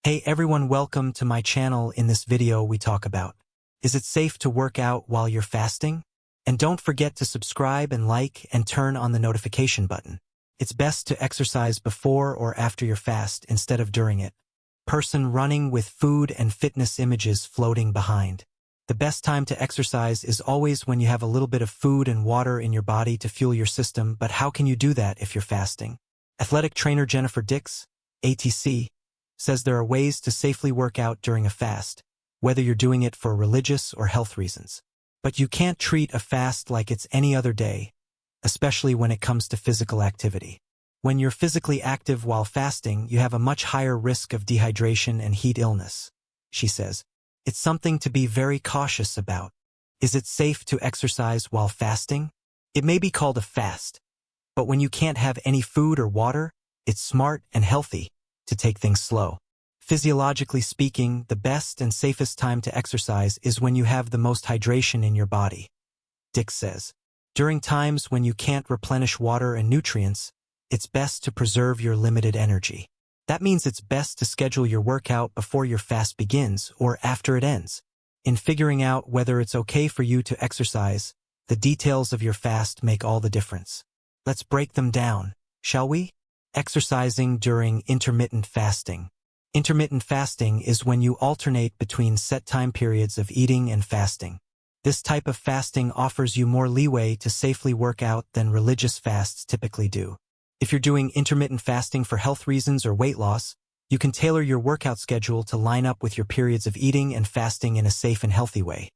Hey everyone, welcome to my channel. In this video we talk about, is it safe to work out while you're fasting? And don't forget to subscribe and like and turn on the notification button. It's best to exercise before or after your fast instead of during it. Person running with food and fitness images floating behind. The best time to exercise is always when you have a little bit of food and water in your body to fuel your system, but how can you do that if you're fasting? Athletic trainer Jennifer Dix, ATC, says there are ways to safely work out during a fast, whether you're doing it for religious or health reasons. But you can't treat a fast like it's any other day, especially when it comes to physical activity. When you're physically active while fasting, you have a much higher risk of dehydration and heat illness, she says. It's something to be very cautious about. Is it safe to exercise while fasting? It may be called a fast, but when you can't have any food or water, it's smart and healthy to take things slow. Physiologically speaking, the best and safest time to exercise is when you have the most hydration in your body, Dix says. During times when you can't replenish water and nutrients, it's best to preserve your limited energy. That means it's best to schedule your workout before your fast begins or after it ends. In figuring out whether it's okay for you to exercise, the details of your fast make all the difference. Let's break them down, shall we? Exercising during intermittent fasting. Intermittent fasting is when you alternate between set time periods of eating and fasting. This type of fasting offers you more leeway to safely work out than religious fasts typically do. If you're doing intermittent fasting for health reasons or weight loss, you can tailor your workout schedule to line up with your periods of eating and fasting in a safe and healthy way.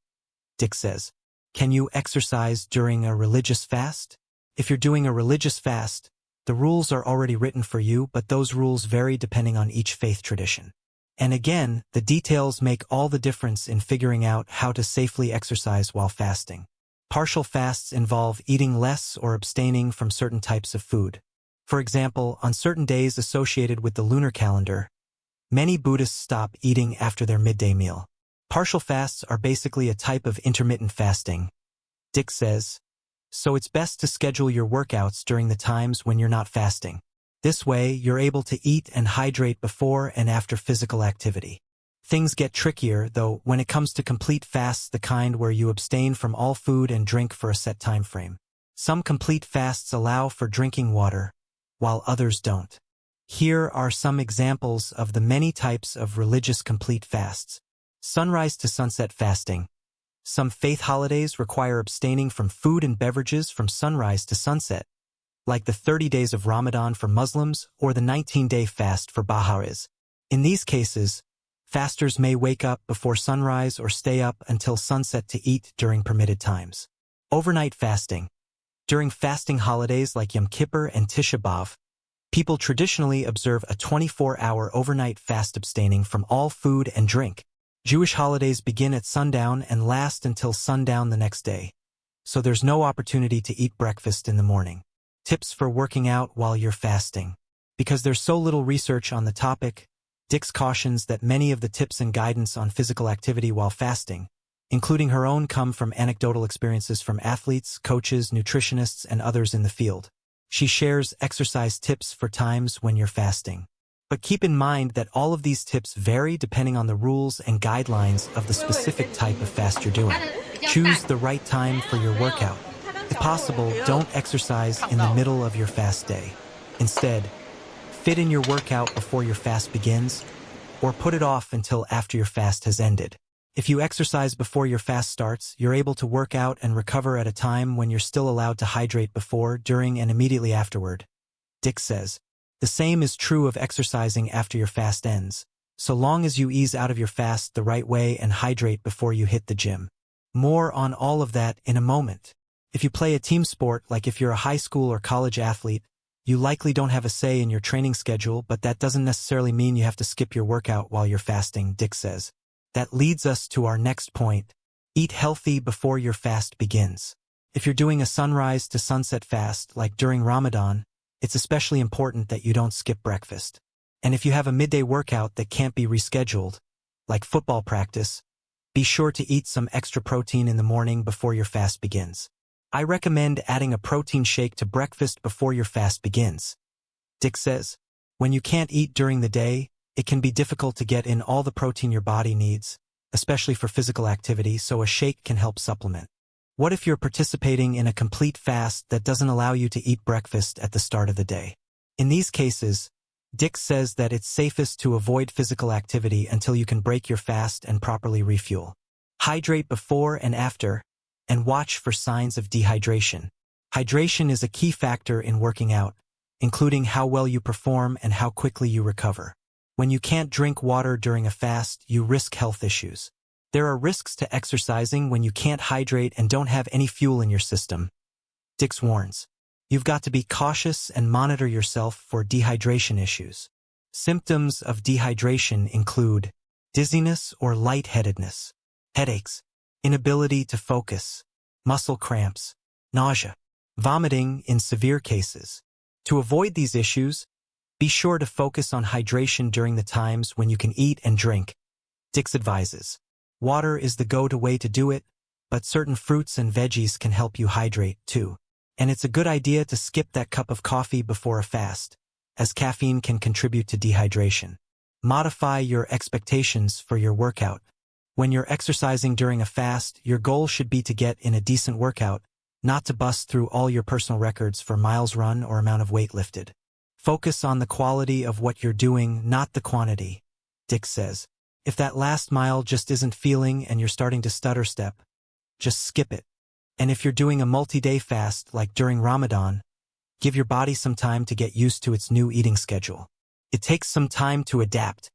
Dix says, can you exercise during a religious fast? If you're doing a religious fast, the rules are already written for you, but those rules vary depending on each faith tradition. And again, the details make all the difference in figuring out how to safely exercise while fasting. Partial fasts involve eating less or abstaining from certain types of food. For example, on certain days associated with the lunar calendar, many Buddhists stop eating after their midday meal. Partial fasts are basically a type of intermittent fasting, Dix says. So it's best to schedule your workouts during the times when you're not fasting. This way, you're able to eat and hydrate before and after physical activity. Things get trickier, though, when it comes to complete fasts, the kind where you abstain from all food and drink for a set time frame. Some complete fasts allow for drinking water, while others don't. Here are some examples of the many types of religious complete fasts. Sunrise to sunset fasting. Some faith holidays require abstaining from food and beverages from sunrise to sunset, like the 30 days of Ramadan for Muslims or the 19-day fast for Baha'is. In these cases, fasters may wake up before sunrise or stay up until sunset to eat during permitted times. Overnight fasting. During fasting holidays like Yom Kippur and Tisha B'Av, people traditionally observe a 24-hour overnight fast abstaining from all food and drink. Jewish holidays begin at sundown and last until sundown the next day, so there's no opportunity to eat breakfast in the morning. Tips for working out while you're fasting. Because there's so little research on the topic, Dix cautions that many of the tips and guidance on physical activity while fasting, including her own, come from anecdotal experiences from athletes, coaches, nutritionists, and others in the field. She shares exercise tips for times when you're fasting. But keep in mind that all of these tips vary depending on the rules and guidelines of the specific type of fast you're doing. Choose the right time for your workout. If possible, don't exercise in the middle of your fast day. Instead, fit in your workout before your fast begins, or put it off until after your fast has ended. If you exercise before your fast starts, you're able to work out and recover at a time when you're still allowed to hydrate before, during, and immediately afterward, Dix says. The same is true of exercising after your fast ends, so long as you ease out of your fast the right way and hydrate before you hit the gym. More on all of that in a moment. If you play a team sport, like if you're a high school or college athlete, you likely don't have a say in your training schedule, but that doesn't necessarily mean you have to skip your workout while you're fasting, Dix says. That leads us to our next point. Eat healthy before your fast begins. If you're doing a sunrise to sunset fast, like during Ramadan, it's especially important that you don't skip breakfast. And if you have a midday workout that can't be rescheduled, like football practice, be sure to eat some extra protein in the morning before your fast begins. I recommend adding a protein shake to breakfast before your fast begins. Dix says, when you can't eat during the day, It can be difficult to get in all the protein your body needs, especially for physical activity, so a shake can help supplement. What if you're participating in a complete fast that doesn't allow you to eat breakfast at the start of the day? In these cases, Dix says that it's safest to avoid physical activity until you can break your fast and properly refuel. Hydrate before and after, and watch for signs of dehydration. Hydration is a key factor in working out, including how well you perform and how quickly you recover. When you can't drink water during a fast, you risk health issues. There are risks to exercising when you can't hydrate and don't have any fuel in your system. Dix warns. You've got to be cautious and monitor yourself for dehydration issues. Symptoms of dehydration include dizziness or lightheadedness, headaches, inability to focus, muscle cramps, nausea, vomiting in severe cases. To avoid these issues, be sure to focus on hydration during the times when you can eat and drink. Dix advises. Water is the go-to way to do it, but certain fruits and veggies can help you hydrate too. And it's a good idea to skip that cup of coffee before a fast, as caffeine can contribute to dehydration. Modify your expectations for your workout. When you're exercising during a fast, your goal should be to get in a decent workout, not to bust through all your personal records for miles run or amount of weight lifted. Focus on the quality of what you're doing, not the quantity, Dix says. If that last mile just isn't feeling and you're starting to stutter step, just skip it. And if you're doing a multi-day fast like during Ramadan, give your body some time to get used to its new eating schedule. It takes some time to adapt.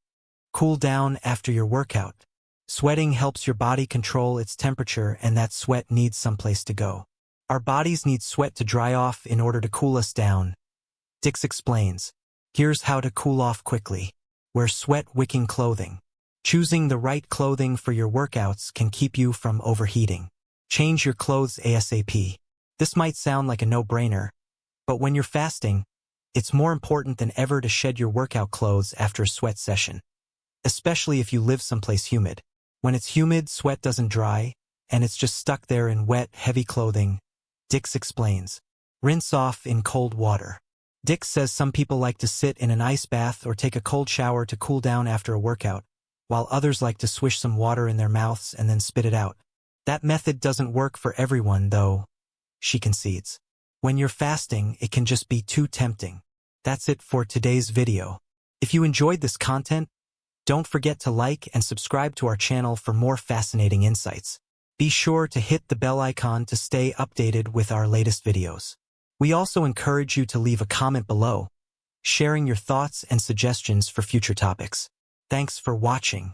Cool down after your workout. Sweating helps your body control its temperature, and that sweat needs someplace to go. Our bodies need sweat to dry off in order to cool us down. Dix explains. Here's how to cool off quickly. Wear sweat-wicking clothing. Choosing the right clothing for your workouts can keep you from overheating. Change your clothes ASAP. This might sound like a no-brainer, but when you're fasting, it's more important than ever to shed your workout clothes after a sweat session, especially if you live someplace humid. When it's humid, sweat doesn't dry, and it's just stuck there in wet, heavy clothing. Dix explains. Rinse off in cold water. Dix says some people like to sit in an ice bath or take a cold shower to cool down after a workout, while others like to swish some water in their mouths and then spit it out. That method doesn't work for everyone, though, she concedes. When you're fasting, it can just be too tempting. That's it for today's video. If you enjoyed this content, don't forget to like and subscribe to our channel for more fascinating insights. Be sure to hit the bell icon to stay updated with our latest videos. We also encourage you to leave a comment below, sharing your thoughts and suggestions for future topics. Thanks for watching.